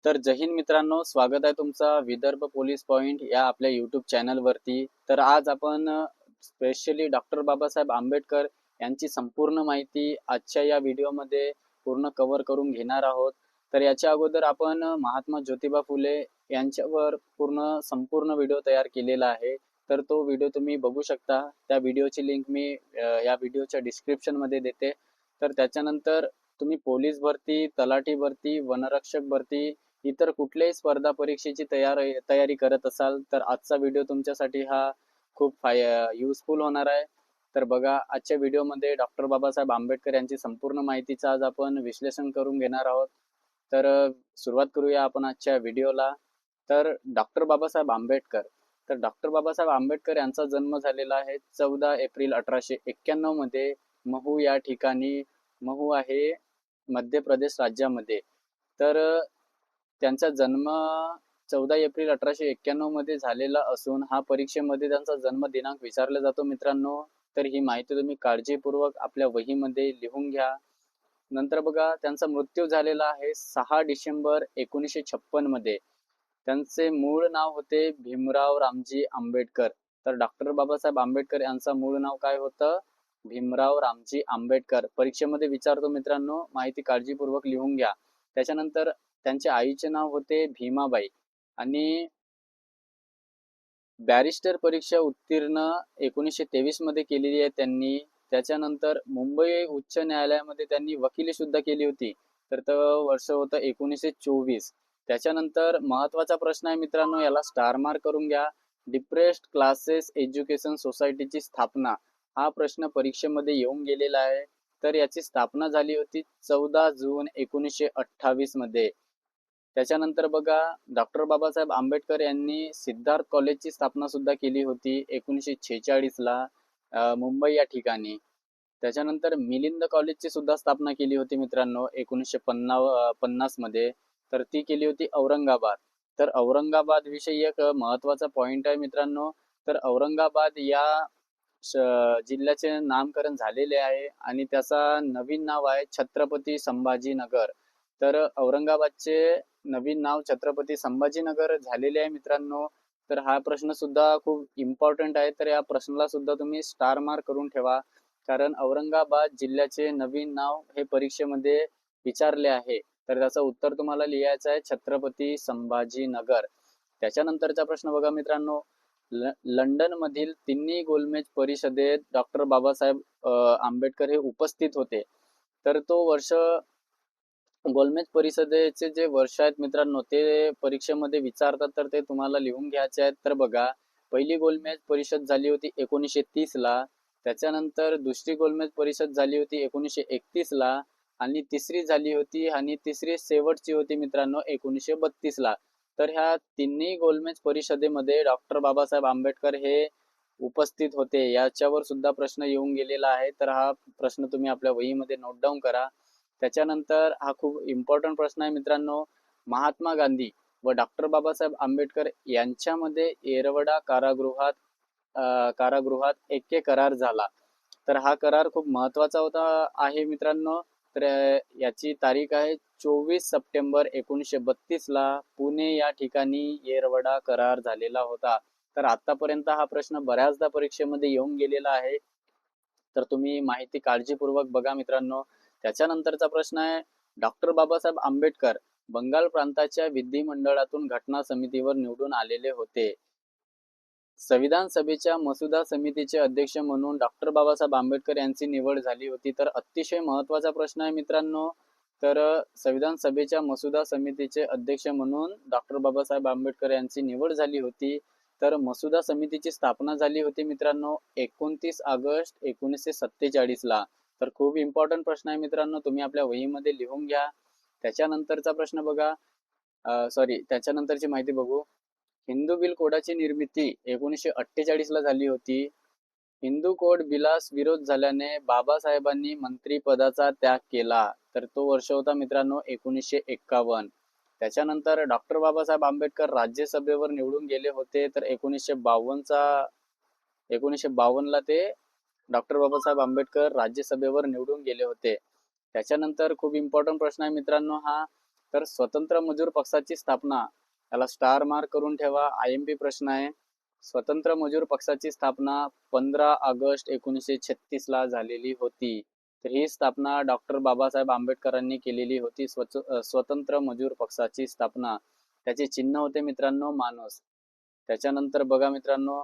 तर जय हिंद मित्रांनो, स्वागत आहे तुमचा विदर्भ पोलीस पॉइंट या आपल्या यूट्यूब चॅनलवरती. तर आज आपण स्पेशली डॉक्टर बाबासाहेब आंबेडकर यांची संपूर्ण माहिती आजच्या या व्हिडिओमध्ये पूर्ण कव्हर करून घेणार आहोत. तर याच्या अगोदर आपण महात्मा ज्योतिबा फुले यांच्यावर संपूर्ण व्हिडिओ तयार केलेला आहे. तर तो व्हिडिओ तुम्ही बघू शकता. त्या व्हिडिओची लिंक मी या व्हिडिओच्या डिस्क्रिप्शनमध्ये देते. तर त्याच्यानंतर तुम्ही पोलीस भरती, तलाठी भरती, वनरक्षक भरती, इतर कुठल्याही स्पर्धा परीक्षेची तयारी करत असाल तर आजचा व्हिडिओ तुमच्यासाठी हा खूप युजफुल होणार आहे. तर बघा, आजच्या व्हिडिओमध्ये डॉक्टर बाबासाहेब आंबेडकर यांची संपूर्ण माहितीचं आज आपण विश्लेषण करून घेणार आहोत. तर सुरुवात करूया आपण आजच्या व्हिडिओला. तर डॉक्टर बाबासाहेब आंबेडकर तर डॉक्टर बाबासाहेब आंबेडकर यांचा जन्म झालेला आहे 14 एप्रिल 1891 मध्ये महू या ठिकाणी. महू आहे मध्य प्रदेश राज्यामध्ये. तर त्यांचा जन्म 14 एप्रिल 1891 मध्ये झालेला असून हा परीक्षेमध्ये त्यांचा जन्म दिनांक विचारला जातो मित्रांनो. तर ही माहिती तुम्ही काळजीपूर्वक आपल्या वहीमध्ये लिहून घ्या. नंतर बघा, त्यांचा मृत्यू झालेला आहे 6 डिसेंबर 1956 मध्ये. त्यांचे मूळ नाव होते भीमराव रामजी आंबेडकर. तर डॉक्टर बाबासाहेब आंबेडकर यांचं मूळ नाव काय होतं? भीमराव रामजी आंबेडकर. परीक्षेमध्ये विचारतो मित्रांनो, माहिती काळजीपूर्वक लिहून घ्या. त्याच्यानंतर त्यांच्या आईचे नाव होते भीमाबाई आणि बॅरिस्टर परीक्षा उत्तीर्ण 1923 मध्ये केलेली आहे त्यांनी. त्याच्यानंतर मुंबई उच्च न्यायालयामध्ये त्यांनी वकिली सुद्धा केली होती. तर तो वर्ष होतं 1924. त्याच्यानंतर महत्वाचा प्रश्न आहे मित्रांनो, याला स्टार मार्क करून घ्या. डिप्रेस्ड क्लासेस एज्युकेशन सोसायटीची स्थापना हा प्रश्न परीक्षेमध्ये येऊन गेलेला आहे. तर याची स्थापना झाली होती 14 जून 1928 मध्ये. त्याच्यानंतर बघा, डॉक्टर बाबासाहेब आंबेडकर यांनी सिद्धार्थ कॉलेजची स्थापना सुद्धा केली होती 1946 ला मुंबई या ठिकाणी. त्याच्यानंतर मिलिंद कॉलेजची सुद्धा स्थापना केली होती मित्रांनो 1950 मध्ये. तर ती केली होती औरंगाबाद. तर औरंगाबाद विषयी एक महत्वाचा पॉइंट आहे मित्रांनो. तर औरंगाबाद या जिल्ह्याचे नामकरण झालेले आहे आणि त्याचा नवीन नाव आहे छत्रपती संभाजीनगर. तर औरंगाबादचे नवीन नाव छत्रपती संभाजीनगर झालेले आहे मित्रांनो. तर हा प्रश्न सुद्धा खूप इम्पॉर्टंट आहे. तर या प्रश्नाला सुद्धा तुम्ही स्टार मार्क करून ठेवा, कारण औरंगाबाद जिल्ह्याचे नवीन नाव हे परीक्षेमध्ये विचारले आहे. तर त्याचं उत्तर तुम्हाला लिहायचं आहे छत्रपती संभाजीनगर. त्याच्यानंतरचा प्रश्न बघा मित्रांनो, लंडन मधील तिन्ही गोलमेज परिषदेत डॉक्टर बाबासाहेब आंबेडकर हे उपस्थित होते. तर तो वर्ष, गोलमेज परिषदेचे जे वर्ष आहेत मित्रांनो ते परीक्षेमध्ये विचारतात, तर ते तुम्हाला लिहून घ्यायचे आहेत. तर बघा, पहिली गोलमेज परिषद झाली होती 1930 ला. त्याच्यानंतर दुसरी गोलमेज परिषद झाली होती 1931 ला आणि तिसरी झाली होती आणि तिसरी शेवटची होती मित्रांनो 1932 ला. तर ह्या तिन्ही गोलमेज परिषदेमध्ये डॉक्टर बाबासाहेब आंबेडकर हे उपस्थित होते. याच्यावर सुद्धा प्रश्न येऊन गेलेला आहे. तर हा प्रश्न तुम्ही आपल्या वहीमध्ये नोट डाऊन करा. त्याच्यानंतर हा खूप इम्पॉर्टंट प्रश्न आहे मित्रांनो, महात्मा गांधी व डॉक्टर बाबासाहेब आंबेडकर यांच्यामध्ये येरवडा कारागृहात ऐक्य करार झाला. तर हा करार खूप महत्वाचा आहे मित्रांनो. तर याची तारीख आहे 24 सप्टेंबर 1932 ला पुणे या ठिकाणी येरवडा करार झालेला होता. तर आतापर्यंत हा प्रश्न बऱ्याचदा परीक्षेमध्ये येऊन गेलेला आहे. तर तुम्ही माहिती काळजीपूर्वक बघा मित्रांनो. त्याच्यानंतरचा प्रश्न आहे, डॉक्टर बाबासाहेब आंबेडकर बंगाल प्रांताच्या विधिमंडळातून घटना समितीवर निवडून आलेले होते. संविधान सभेच्या मसुदा समितीचे अध्यक्ष म्हणून डॉक्टर बाबासाहेब आंबेडकर यांची निवड झाली होती. तर अतिशय महत्वाचा प्रश्न आहे मित्रांनो. तर संविधान सभेच्या मसुदा समितीचे अध्यक्ष म्हणून डॉक्टर बाबासाहेब आंबेडकर यांची निवड झाली होती. तर मसुदा समितीची स्थापना झाली होती मित्रांनो 29 ऑगस्ट 1947 ला. तर खूप इम्पॉर्टंट प्रश्न आहे मित्रांनो, तुम्ही आपल्या वहीमध्ये लिहून घ्या. त्याच्यानंतरचा प्रश्न बघा, त्याच्यानंतरची माहिती बघू. हिंदू बिल कोडाची निर्मिती 1948 ला झाली होती. हिंदू कोड बिलास विरोध झाल्याने बाबासाहेबांनी मंत्रिपदाचा त्याग केला. तर तो वर्ष होता मित्रांनो 1951. त्याच्यानंतर डॉक्टर बाबासाहेब आंबेडकर राज्यसभेवर निवडून गेले होते. तर 1952 ला ते डॉक्टर बाबासाहेब आंबेडकर राज्यसभेवर निवडून गेले होते. त्याच्यानंतर खूप इम्पॉर्टंट प्रश्न आहे मित्रांनो हा, तर स्वतंत्र मजूर पक्षाची स्थापना, याला स्टार मार्क करून ठेवा, IMP प्रश्न आहे. स्वतंत्र मजूर पक्षाची स्थापना 15 ऑगस्ट 1936 ला झालेली होती. तर ही स्थापना डॉक्टर बाबासाहेब आंबेडकरांनी केलेली होती. स्वतंत्र मजूर पक्षाची स्थापना. त्याचे चिन्ह होते मित्रांनो माणूस. त्याच्यानंतर बघा मित्रांनो,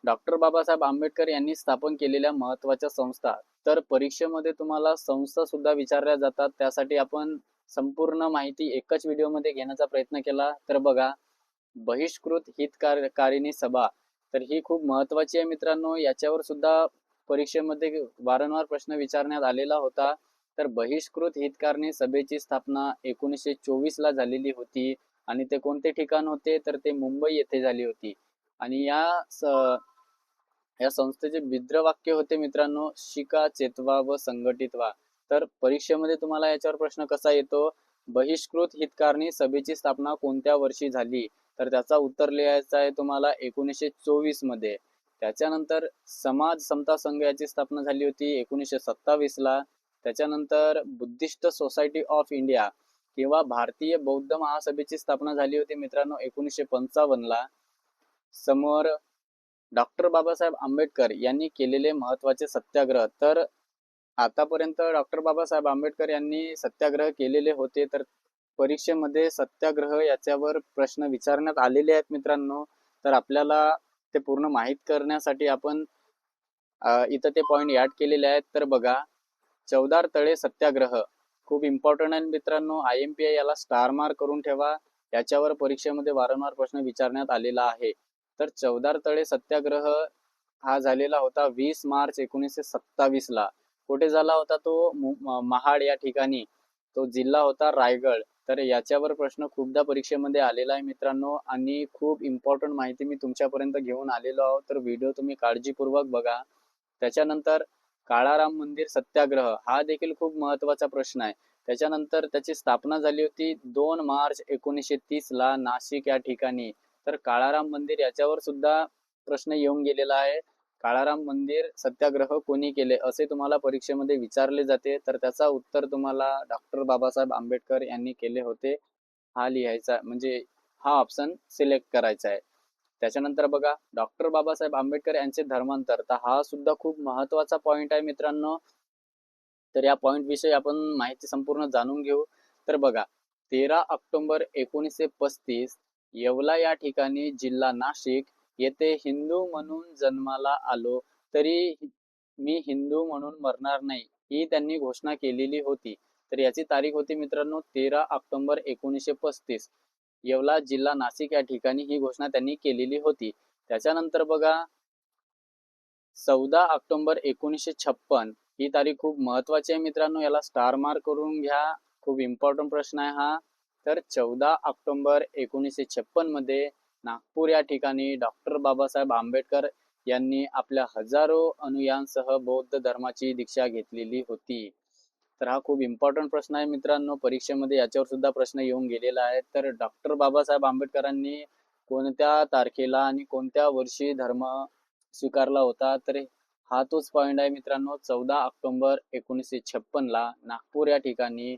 डॉक्टर बाबासाहेब आंबेडकर यांनी स्थापन केलेल्या महत्त्वाच्या संस्था. तर परीक्षेमध्ये तुम्हाला संस्था सुद्धा विचारल्या जातात. त्यासाठी आपण संपूर्ण माहिती एकच व्हिडिओमध्ये घेण्याचा प्रयत्न केला. तर बघा, बहिष्कृत हितकारिणी सभा. तर ही खूप महत्त्वाची आहे मित्रांनो. याच्यावर सुद्धा परीक्षेमध्ये वारंवार प्रश्न विचारण्यात आलेला होता. तर बहिष्कृत हितकारिणी सभेची स्थापना 1924 ला झालेली होती. आणि ते कोणते ठिकाण होते? तर ते मुंबई येथे झाली होती. आणि या संस्थेचे ब्रीदवाक्य होते मित्रांनो, शिका, चेतवा व संघटित व्हा. तर परीक्षेमध्ये तुम्हाला याच्यावर प्रश्न कसा येतो? बहिष्कृत हितकारिणी सभेची स्थापना कोणत्या वर्षी झाली? तर त्याचा उत्तर लिहायचा आहे तुम्हाला 1924 मध्ये. त्याच्यानंतर समाज समता संघ याची स्थापना झाली होती 1927 ला. त्याच्यानंतर बुद्धिस्ट सोसायटी ऑफ इंडिया किंवा भारतीय बौद्ध महासभेची स्थापना झाली होती मित्रांनो 1955 ला. समोर डॉक्टर बाबासाहेब आंबेडकर यांनी केलेले महत्त्वाचे सत्याग्रह. तर आतापर्यंत डॉक्टर बाबासाहेब आंबेडकर यांनी सत्याग्रह केलेले होते. तर परीक्षेमध्ये सत्याग्रह याच्यावर प्रश्न विचारण्यात आलेले आहेत मित्रांनो. तर आपल्याला ते पूर्ण माहीत करण्यासाठी आपण इथं ते पॉईंट ॲड केलेले आहेत. तर बघा, चवदार तळे सत्याग्रह खूप इम्पॉर्टंट आहे मित्रांनो. IMP याला स्टार मार्क करून ठेवा. याच्यावर परीक्षेमध्ये वारंवार प्रश्न विचारण्यात आलेला आहे. तर चवदार तळे सत्याग्रह हा झालेला होता 20 मार्च 1927 ला. कुठे झाला होता तो? महाड या ठिकाणी. तो जिल्हा होता रायगड. तर याच्यावर प्रश्न खूपदा परीक्षेमध्ये आलेला आहे मित्रांनो. आणि खूप इम्पॉर्टंट माहिती मी तुमच्यापर्यंत घेऊन आलेलो आहोत. तर व्हिडिओ तुम्ही काळजीपूर्वक बघा. त्याच्यानंतर काळाराम मंदिर सत्याग्रह हा देखील खूप महत्त्वाचा प्रश्न आहे. त्याच्यानंतर त्याची स्थापना झाली होती 2 मार्च 1930 ला नाशिक या ठिकाणी. तर काळाराम मंदिर याच्यावर सुद्धा प्रश्न येऊन गेलेला आहे. काळाराम मंदिर सत्याग्रह कोणी केले असे तुम्हाला परीक्षेमध्ये विचारले जाते. तर त्याचा उत्तर तुम्हाला डॉक्टर बाबासाहेब आंबेडकर यांनी केले होते. हा लिहायचा, म्हणजे हा ऑप्शन सिलेक्ट करायचा आहे. त्याच्यानंतर बघा, डॉक्टर बाबासाहेब आंबेडकर यांचे धर्मांतर. तर हा सुद्धा खूप महत्त्वाचा पॉईंट आहे मित्रांनो. तर या पॉईंट विषयी आपण माहिती संपूर्ण जाणून घेऊ. तर बघा, 13 ऑक्टोबर 1935 येवला या ठिकाणी जिल्हा नाशिक येथे हिंदू म्हणून जन्माला आलो तरी मी हिंदू म्हणून मरणार नाही, ही त्यांनी घोषणा केलेली होती. तर याची तारीख होती मित्रांनो 13 ऑक्टोबर 1935. येवला जिल्हा नाशिक या ठिकाणी ही घोषणा त्यांनी केलेली होती. त्याच्यानंतर बघा, 14 ऑक्टोबर 1956 ही तारीख खूप महत्त्वाची आहे मित्रांनो. याला स्टार मार्क करून घ्या. खूप इम्पॉर्टंट प्रश्न आहे हा. तर 14 ऑक्टोबर 1956 मध्ये नागपूर या ठिकाणी डॉक्टर बाबासाहेब आंबेडकर यांनी आपल्या हजारो अनुयायांसह बौद्ध धर्माची दीक्षा घेतलेली होती. तर हा खूप इम्पॉर्टंट प्रश्न आहे मित्रांनो. परीक्षेमध्ये याच्यावर सुद्धा प्रश्न येऊन गेलेला आहे. तर डॉक्टर बाबासाहेब आंबेडकरांनी कोणत्या तारखेला आणि कोणत्या वर्षी धर्म स्वीकारला होता? तर हा तोच पॉईंट आहे मित्रांनो, 14 ऑक्टोबर 1956 ला नागपूर या ठिकाणी.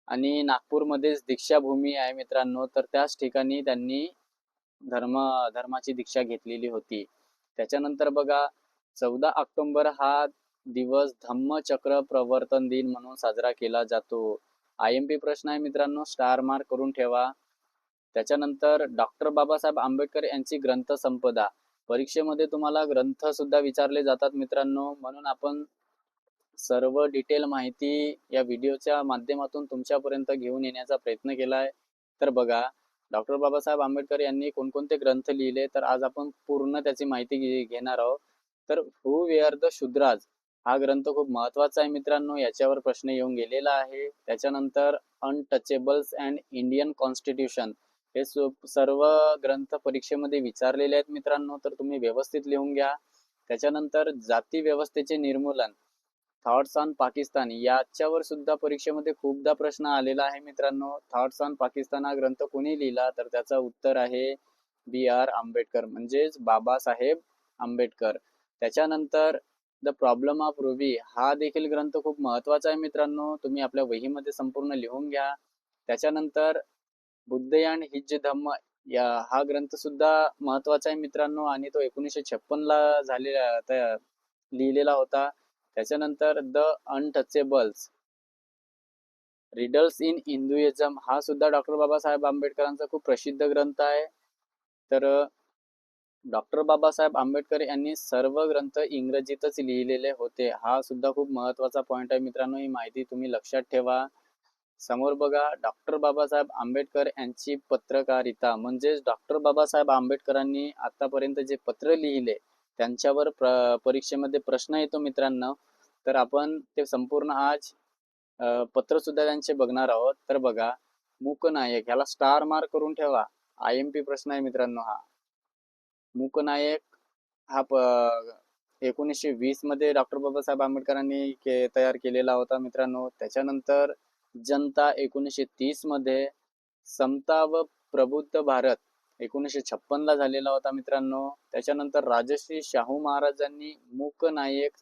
आणि नागपूरमध्येच दीक्षाभूमी आहे मित्रांनो. तर त्याच ठिकाणी त्यांनी धर्माची दीक्षा घेतलेली होती. त्याच्यानंतर बघा, 14 ऑक्टोबर हा दिवस धम्मचक्र प्रवर्तन दिन म्हणून साजरा केला जातो. IMP प्रश्न आहे मित्रांनो, स्टार मार्क करून ठेवा. त्याच्यानंतर डॉक्टर बाबासाहेब आंबेडकर यांची ग्रंथसंपदा. परीक्षेमध्ये तुम्हाला ग्रंथ सुद्धा विचारले जातात मित्रांनो. म्हणून आपण सर्व डिटेल माहिती या व्हिडिओच्या माध्यमातून तुमच्यापर्यंत घेऊन येण्याचा प्रयत्न केला आहे. तर बघा, डॉक्टर बाबासाहेब आंबेडकर यांनी कोणकोणते ग्रंथ लिहिले, तर आज आपण पूर्ण त्याची माहिती घेणार आहोत. तर हू वेअर द शूद्राज हा ग्रंथ खूप महत्त्वाचा आहे मित्रांनो. याच्यावर प्रश्न येऊन गेलेला आहे. त्याच्यानंतर अनटचेबल्स अँड इंडियन कॉन्स्टिट्यूशन हे सर्व ग्रंथ परीक्षेमध्ये विचारलेले आहेत मित्रांनो. तर तुम्ही व्यवस्थित लिहून घ्या. त्याच्यानंतर जाती व्यवस्थेचे निर्मूलन, थॉट्स ऑन पाकिस्तान, याच्यावर सुद्धा परीक्षेमध्ये खूपदा प्रश्न आलेला आहे मित्रांनो. थॉट्स ऑन पाकिस्तान हा ग्रंथ कोणी लिहिला? तर त्याचा उत्तर आहे BR आंबेडकर, म्हणजेच बाबासाहेब आंबेडकर. त्याच्यानंतर द प्रॉब्लेम ऑफ रुबी हा देखील ग्रंथ खूप महत्त्वाचा आहे मित्रांनो. तुम्ही आपल्या वहीमध्ये संपूर्ण लिहून घ्या. त्याच्यानंतर बुद्धयान हिज धम्म हा ग्रंथ सुद्धा महत्वाचा आहे मित्रांनो, आणि तो 1956 ला लिहिलेला होता. त्याच्यानंतर the untouchables riddles in Hinduism हा सुद्धा डॉक्टर बाबासाहेब आंबेडकरांचा खूप प्रसिद्ध ग्रंथ आहे. तर डॉक्टर बाबासाहेब आंबेडकर यांनी सर्व ग्रंथ इंग्रजीतच लिहिलेले होते. हा सुद्धा खूप महत्वाचा पॉइंट आहे मित्रांनो, ही माहिती तुम्ही लक्षात ठेवा. समोर बघा, डॉक्टर बाबासाहेब आंबेडकर यांची पत्रकारिता, म्हणजेच डॉक्टर बाबासाहेब आंबेडकरांनी आतापर्यंत जे पत्र लिहिले त्यांच्यावर परीक्षेमध्ये प्रश्न येतो मित्रांनो. तर आपण ते संपूर्ण आज पत्र सुद्धा त्यांचे बघणार आहोत. तर बघा, मूकनायक ह्याला स्टार मार्क करून ठेवा. IMP प्रश्न आहे मित्रांनो हा. मूकनायक हा 1920 मध्ये डॉक्टर बाबासाहेब आंबेडकरांनी तयार केलेला होता मित्रांनो. त्याच्यानंतर जनता 1930 मध्ये, समता व प्रबुद्ध भारत 1956 ला झालेला होता मित्रांनो. त्याच्यानंतर राजश्री शाहू महाराजांनी मूकनायक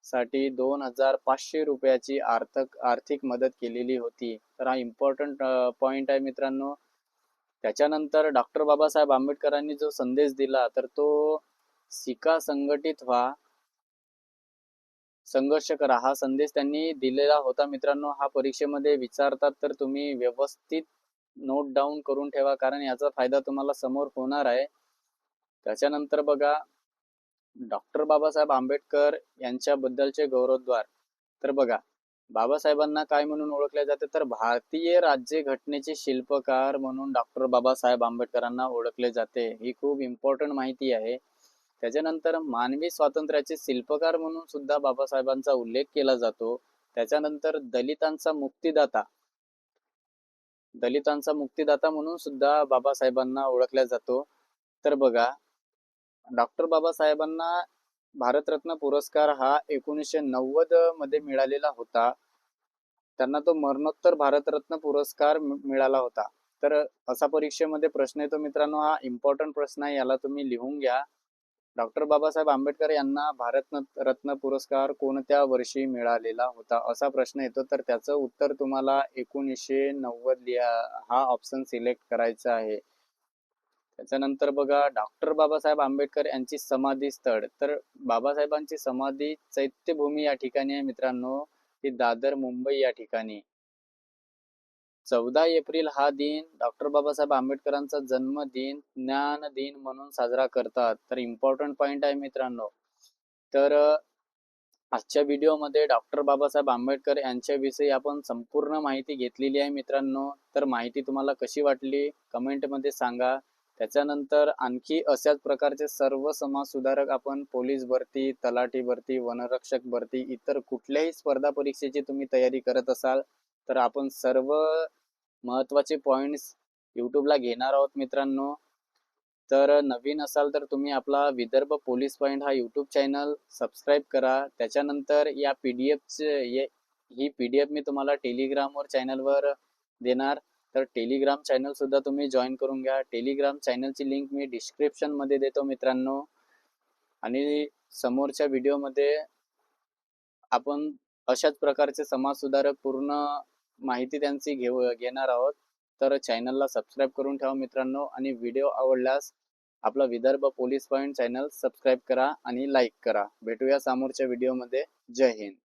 साठी 2500 रुपयाची आर्थिक मदत केलेली होती. तर हा इम्पॉर्टंट पॉइंट आहे मित्रांनो. त्याच्यानंतर डॉक्टर बाबासाहेब आंबेडकरांनी जो संदेश दिला, तर तो शिका, संघटित व्हा, संघर्ष करा, हा संदेश त्यांनी दिलेला होता मित्रांनो. हा परीक्षेमध्ये विचारतात, तर तुम्ही व्यवस्थित नोट डाऊन करून ठेवा, कारण याचा फायदा तुम्हाला समोर होणार आहे. त्याच्यानंतर बघा, डॉक्टर बाबासाहेब आंबेडकर यांच्याबद्दलचे गौरवोद्गार. तर बघा, बाबासाहेबांना काय म्हणून ओळखले जाते, तर भारतीय राज्यघटनेचे शिल्पकार म्हणून डॉक्टर बाबासाहेब आंबेडकरांना ओळखले जाते. ही खूप इम्पॉर्टंट माहिती आहे. त्याच्यानंतर मानवी स्वातंत्र्याचे शिल्पकार म्हणून सुद्धा बाबासाहेबांचा उल्लेख केला जातो. त्याच्यानंतर दलितांचा मुक्तिदाता म्हणून सुद्धा बाबासाहेबांना ओळखल्या जातो. तर बघा, डॉक्टर बाबासाहेबांना भारतरत्न पुरस्कार हा 1990 मध्ये मिळालेला होता. त्यांना तो मरणोत्तर भारतरत्न पुरस्कार मिळाला होता. तर असा परीक्षेमध्ये प्रश्न येतो मित्रांनो, हा इम्पॉर्टंट प्रश्न आहे, याला तुम्ही लिहून घ्या. डॉक्टर बाबासाहेब आंबेडकर यांना भारतरत्न पुरस्कार कोणत्या वर्षी मिळालेला होता, असा प्रश्न येतो. तर त्याचं उत्तर तुम्हाला 1990 हा ऑप्शन सिलेक्ट करायचा आहे. त्याच्यानंतर बघा, डॉक्टर बाबासाहेब आंबेडकर यांची समाधी स्थळ. तर बाबासाहेबांची समाधी चैत्यभूमी या ठिकाणी आहे मित्रांनो, ही दादर मुंबई या ठिकाणी. 14 एप्रिल हा दिन डॉक्टर बाबासाहेब आंबेडकरांचा जन्मदिन, ज्ञान दिन म्हणून साजरा करतात. तर इम्पॉर्टंट पॉइंट आहे मित्रांनो. तर आजच्या व्हिडिओमध्ये डॉक्टर बाबासाहेब आंबेडकर यांच्याविषयी आपण संपूर्ण माहिती घेतलेली आहे मित्रांनो. तर माहिती तुम्हाला कशी वाटली कमेंटमध्ये सांगा. त्याच्यानंतर आणखी अशाच प्रकारचे सर्व समाज सुधारक, आपण पोलीस भरती, तलाठी भरती, वनरक्षक भरती, इतर कुठल्याही स्पर्धा परीक्षेची तुम्ही तयारी करत असाल, तर आपण सर्व महत्त्वाचे पॉइंट्स यूट्यूबला घेणार आहोत मित्रांनो. तर नवीन असाल तर तुम्ही आपला विदर्भ पोलीस पॉइंट हा यूट्यूब चॅनल सबस्क्राईब करा. त्याच्यानंतर या ही PDF मी तुम्हाला टेलिग्रामवर चॅनलवर देणार. तर टेलिग्राम चॅनल सुद्धा तुम्ही जॉईन करून घ्या. टेलिग्राम चॅनलची लिंक मी डिस्क्रिप्शनमध्ये देतो मित्रांनो. आणि समोरच्या व्हिडिओमध्ये आपण अशाच प्रकारचे समाजसुधारक पूर्ण माहिती त्यांची घेणार आहोत. तर चॅनलला सबस्क्राईब करून ठेवा मित्रांनो, आणि व्हिडिओ आवडल्यास आपला Vidarbha police point channel subscribe करा आणि लाईक करा. भेटूया समोरच्या व्हिडिओमध्ये. जय हिंद.